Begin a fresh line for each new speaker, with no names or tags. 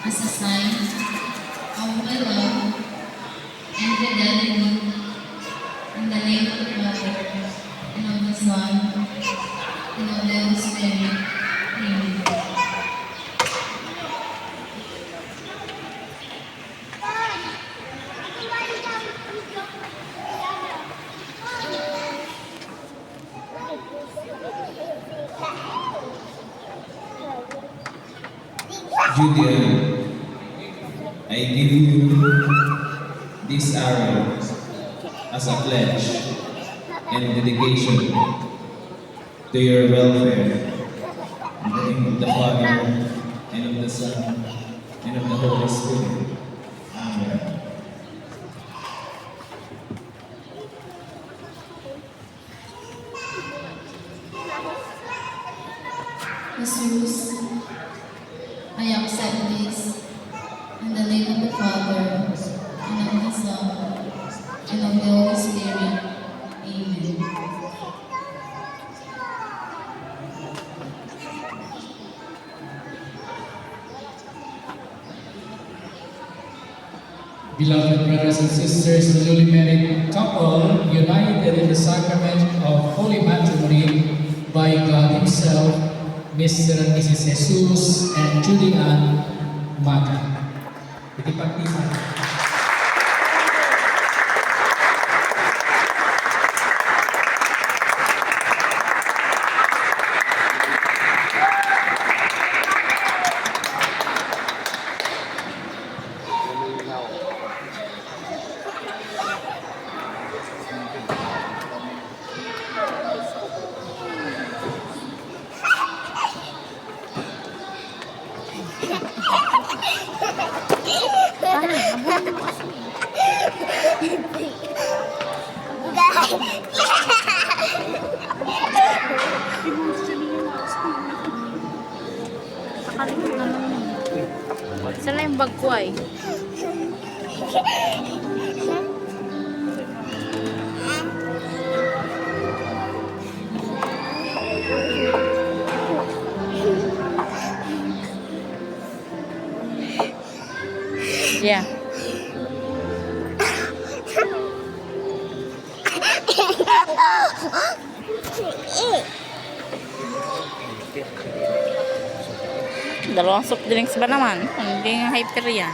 as a sign of my love and fidelity in the name of the Father and of the Son and of the Holy Spirit. Amen.
Julia, I give you this arrow as a pledge and dedication to your welfare. In the name of the Father, and of the Son, and of the Holy Spirit. Amen.
Jesus, I accept this in the name of the Father and of the Son and of the Holy Spirit. Amen.
Beloved brothers and sisters, the newly married couple, united in the sacrament of holy matrimony by God Himself, Mr. and Mrs. Jesus and Julian Mata. Itipagtipan.
Nakalimutan naman yun. Saan na yung bag ko ay? Yeah. Dalawang soft drinks ba naman? Hindi nga hyper yan.